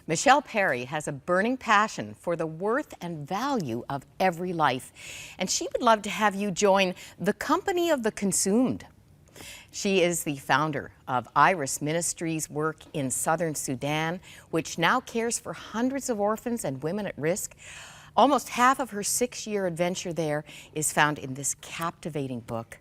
Michele Perry has a burning passion for the worth and value of every life, and she would love to have you join the company of the consumed. She is the founder of Iris Ministries' work in southern Sudan, which now cares for hundreds of orphans and women at risk. Almost half of her 6-year adventure there is found in this captivating book.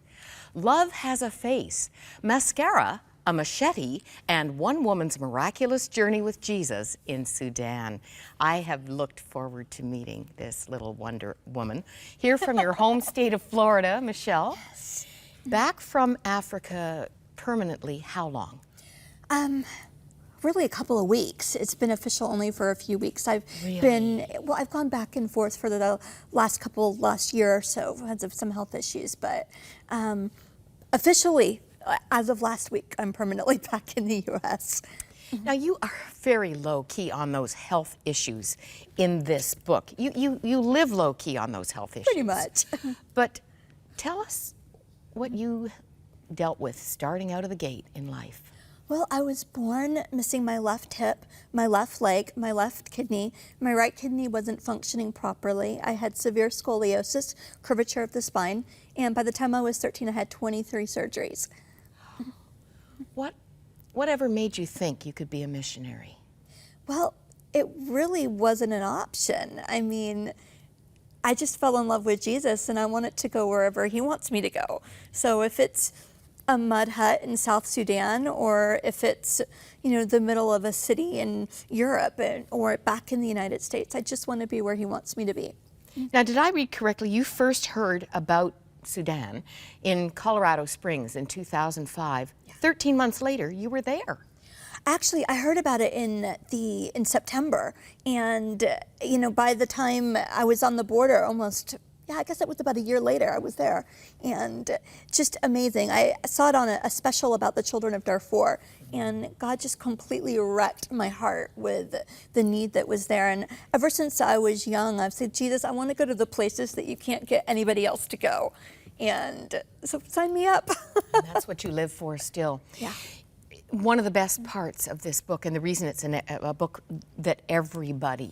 Love Has a Face, Mascara, a Machete, and one woman's miraculous journey with Jesus in Sudan. I have looked forward to meeting this little wonder woman. Here from your home state of Florida, Michele. Yes. Back from Africa permanently, how long? Really a couple of weeks. It's been official only for a few weeks. I've gone back and forth for the last year or so because of some health issues, but officially, as of last week, I'm permanently back in the U.S. Now, you are very low-key on those health issues in this book. You live low-key on those health issues. Pretty much. But tell us what you dealt with starting out of the gate in life. Well, I was born missing my left hip, my left leg, my left kidney. My right kidney wasn't functioning properly. I had severe scoliosis, curvature of the spine, and by the time I was 13, I had 23 surgeries. Whatever made you think you could be a missionary? Well, it really wasn't an option. I mean, I just fell in love with Jesus and I wanted to go wherever he wants me to go. So if it's a mud hut in South Sudan, or if it's, the middle of a city in Europe or back in the United States, I just want to be where he wants me to be. Now, did I read correctly, you first heard about Sudan in Colorado Springs in 2005. Yeah. 13 months later, you were there. Actually, I heard about it in September, and by the time I was on the border, I guess it was about a year later I was there, and just amazing. I saw it on a special about the children of Darfur, and God just completely wrecked my heart with the need that was there. And ever since I was young, I've said, Jesus, I want to go to the places that you can't get anybody else to go, and so sign me up. And that's what you live for still. Yeah. One of the best parts of this book, and the reason it's a book that everybody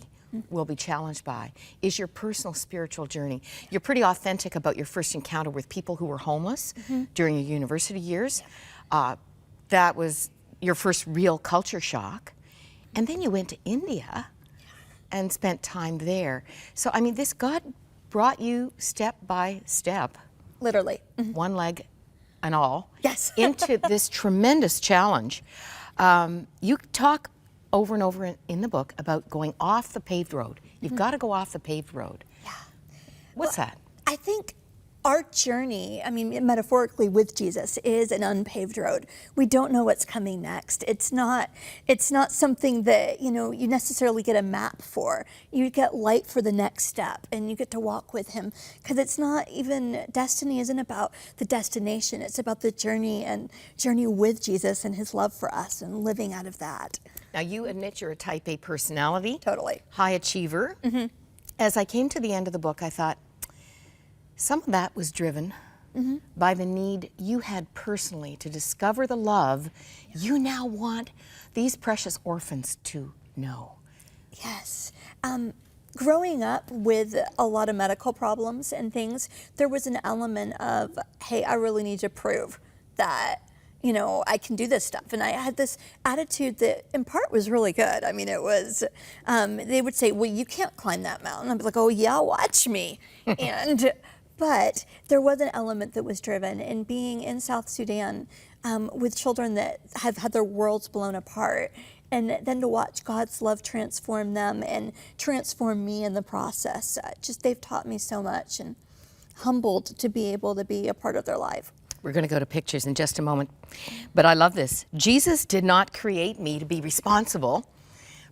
will be challenged by, is your personal spiritual journey. You're pretty authentic about your first encounter with people who were homeless during your university years. That was your first real culture shock. And then you went to India and spent time there. So, I mean, God brought you step by step. Literally. One leg and all. Yes. Into this tremendous challenge. You talk over and over in the book about going off the paved road. You've got to go off the paved road. Yeah. What's that? I think our journey, metaphorically with Jesus, is an unpaved road. We don't know what's coming next. It's not something that, you necessarily get a map for. You get light for the next step, and you get to walk with him. Because it's not even, destiny isn't about the destination. It's about the journey and journey with Jesus and his love for us and living out of that. Now, you admit you're a type A personality. Totally. High achiever. As I came to the end of the book, I thought, some of that was driven by the need you had personally to discover the love you now want these precious orphans to know. Yes. Growing up with a lot of medical problems and things, there was an element of, hey, I really need to prove that I can do this stuff. And I had this attitude that in part was really good. It was, they would say, well, you can't climb that mountain. I'd be like, oh yeah, watch me. But there was an element that was driven in being in South Sudan with children that have had their worlds blown apart. And then to watch God's love transform them and transform me in the process. They've taught me so much, and humbled to be able to be a part of their life. We're going to go to pictures in just a moment. But I love this. Jesus did not create me to be responsible,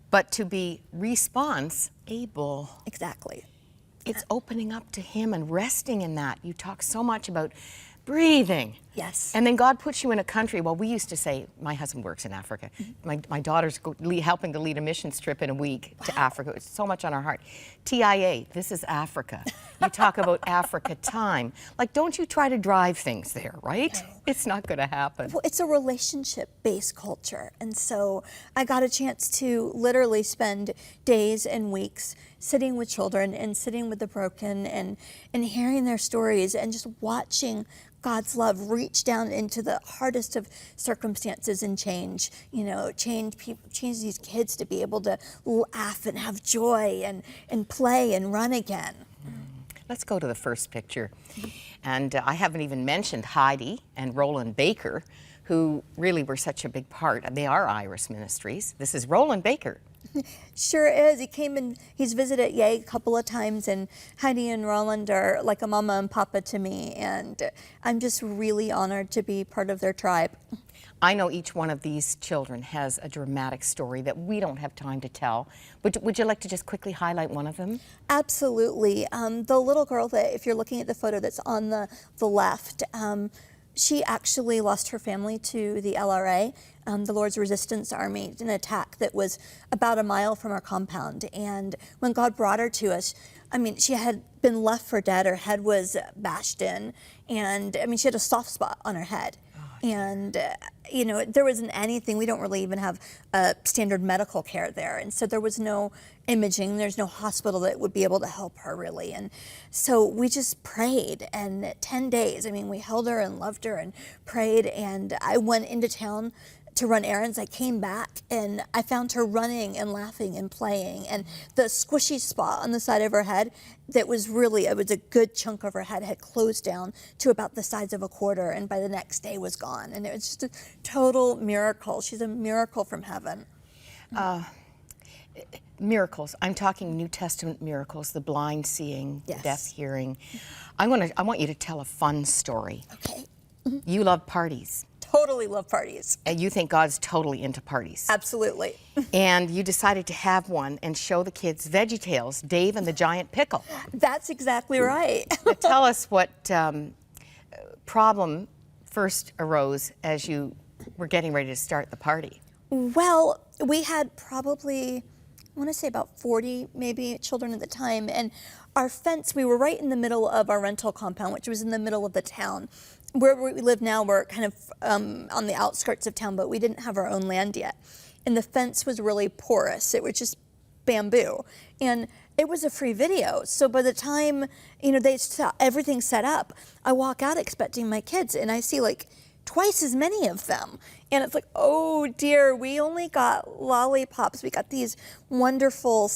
but to be response-able. Exactly. It's opening up to him and resting in that. You talk so much about breathing, Yes. And then God puts you in a country. Well, we used to say, my husband works in Africa. My daughter's helping to lead a missions trip in a week to Africa. It's so much on our heart. TIA, this is Africa. You talk about Africa time. Like, don't you try to drive things there, right? No. It's not going to happen. Well, it's a relationship-based culture. And so I got a chance to literally spend days and weeks sitting with children and sitting with the broken and hearing their stories and just watching God's love reach down into the hardest of circumstances and change these kids to be able to laugh and have joy and play and run again. Let's go to the first picture. And I haven't even mentioned Heidi and Roland Baker, who really were such a big part. They are Iris Ministries. This is Roland Baker. Sure is. He came and he's visited Yay a couple of times, and Heidi and Roland are like a mama and papa to me, and I'm just really honored to be part of their tribe. I know each one of these children has a dramatic story that we don't have time to tell. Would you like to just quickly highlight one of them? Absolutely. The little girl that, if you're looking at the photo that's on the left, she actually lost her family to the LRA, the Lord's Resistance Army, an attack that was about a mile from our compound. And when God brought her to us, I mean, she had been left for dead. Her head was bashed in, and I mean, she had a soft spot on her head. And, there wasn't anything. We don't really even have standard medical care there. And so there was no imaging. There's no hospital that would be able to help her, really. And so we just prayed. And 10 days, I mean, we held her and loved her and prayed. And I went into town to run errands. I came back and I found her running and laughing and playing, and the squishy spot on the side of her head that was really, it was a good chunk of her head, had closed down to about the size of a quarter, and by the next day was gone. And it was just a total miracle. She's a miracle from heaven. Miracles. I'm talking New Testament miracles, the blind seeing, Yes. the deaf hearing. I want you to tell a fun story. Okay. You love parties. Totally love parties. And you think God's totally into parties. Absolutely. And you decided to have one and show the kids VeggieTales, Dave and the Giant Pickle. That's exactly right. Now tell us what problem first arose as you were getting ready to start the party. Well, we had probably, I want to say about 40 maybe children at the time, and our fence, we were right in the middle of our rental compound, which was in the middle of the town. Where we live now, we're kind of on the outskirts of town, but we didn't have our own land yet. And the fence was really porous. It was just bamboo. And it was a free video. So by the time, they saw everything set up, I walk out expecting my kids, and I see like twice as many of them. And it's like, oh dear, we only got lollipops. We got these wonderful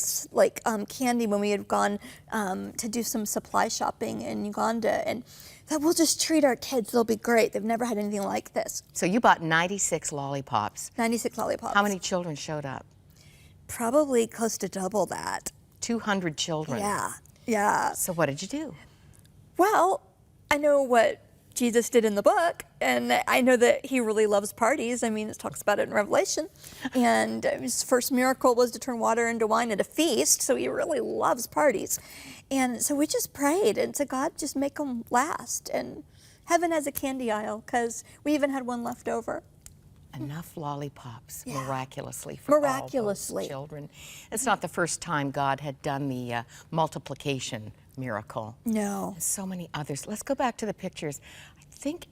candy when we had gone to do some supply shopping in Uganda. And that we'll just treat our kids, they'll be great. They've never had anything like this. So you bought 96 lollipops. 96 lollipops. How many children showed up? Probably close to double that. 200 children. Yeah. So what did you do? Well, I know what Jesus did in the book, and I know that he really loves parties. I mean, it talks about it in Revelation. And his first miracle was to turn water into wine at a feast, so he really loves parties. And so we just prayed and said, God, just make them last. And heaven has a candy aisle, because we even had one left over. Enough lollipops, Yeah. miraculously, for Miraculously. all those children. It's not the first time God had done the multiplication miracle. No. So many others. Let's go back to the pictures. I think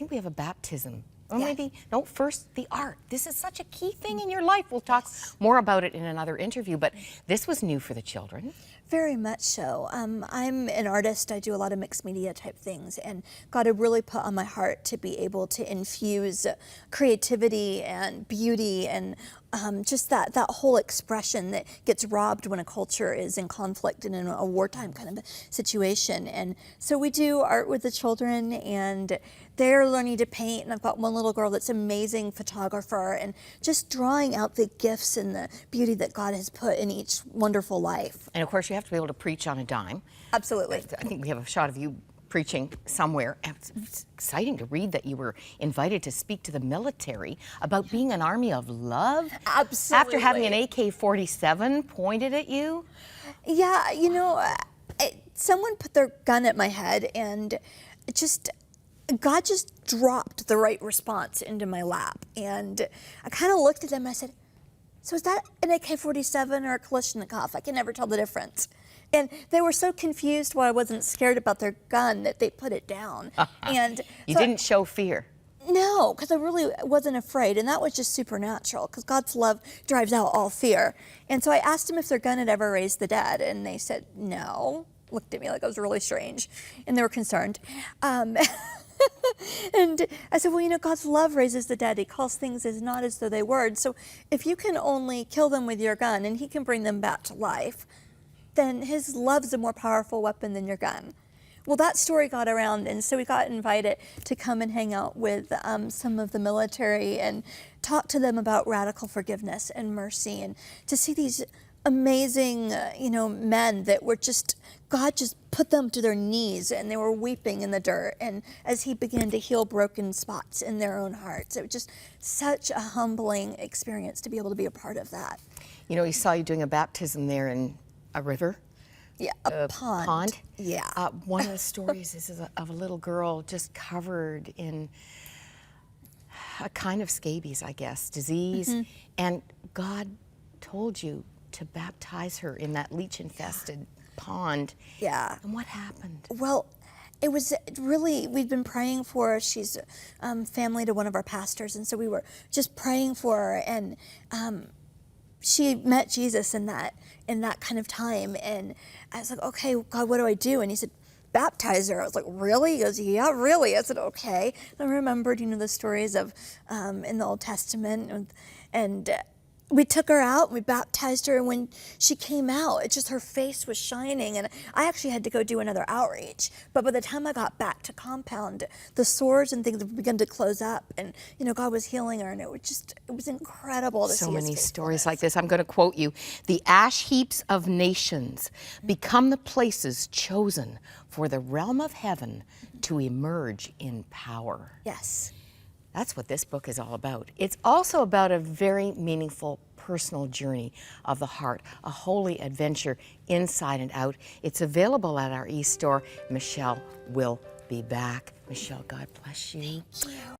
we have a baptism. Or Yeah. maybe, no, first the art. This is such a key thing in your life. We'll talk more about it in another interview, but this was new for the children. Very much so. I'm an artist. I do a lot of mixed media type things, and God had really put on my heart to be able to infuse creativity and beauty and just that whole expression that gets robbed when a culture is in conflict and in a wartime kind of a situation. And so we do art with the children, and they're learning to paint. And I've got one little girl that's an amazing photographer, and just drawing out the gifts and the beauty that God has put in each wonderful life. And of course, you have to be able to preach on a dime. Absolutely. I think we have a shot of you preaching somewhere. It's exciting to read that you were invited to speak to the military about being an army of love. Absolutely. After having an AK-47 pointed at you. Yeah, someone put their gun at my head, and God just dropped the right response into my lap. And I kind of looked at them and I said, so is that an AK-47 or a Kalashnikov? I can never tell the difference. And they were so confused why I wasn't scared about their gun that they put it down. And You so didn't show fear. no, because I really wasn't afraid, and that was just supernatural, because God's love drives out all fear. And so I asked them if their gun had ever raised the dead, and they said no. Looked at me like I was really strange, and they were concerned. And I said, well, you know, God's love raises the dead. He calls things as not as though they were. And so if you can only kill them with your gun and he can bring them back to life, then his love's a more powerful weapon than your gun. Well, that story got around, and so we got invited to come and hang out with some of the military and talk to them about radical forgiveness and mercy, and to see these amazing, men that were just, God just put them to their knees, and they were weeping in the dirt, and as he began to heal broken spots in their own hearts. It was just such a humbling experience to be able to be a part of that. You know, he saw you doing a baptism there in a river. Yeah, a pond. Yeah. One of the stories is of a little girl just covered in a kind of scabies, I guess, disease. And God told you to baptize her in that leech-infested pond. Yeah. And what happened? Well, it was really, we'd been praying for her. She's family to one of our pastors, and so we were just praying for her, and she met Jesus in that kind of time. And I was like, okay, God, what do I do? And he said, baptize her. I was like, really? He goes, yeah, really. I said, okay. And I remembered, the stories of in the Old Testament, and we took her out and we baptized her, and when she came out, it's just her face was shining. And I actually had to go do another outreach, but by the time I got back to compound, the sores and things had begun to close up, and God was healing her, and it was incredible to see So his many stories faithfulness. like this. I'm going to quote you. The ash heaps of nations become the places chosen for the realm of heaven to emerge in power. Yes. That's what this book is all about. It's also about a very meaningful personal journey of the heart, a holy adventure inside and out. It's available at our e-store. Michele will be back. Michele, God bless you. Thank you.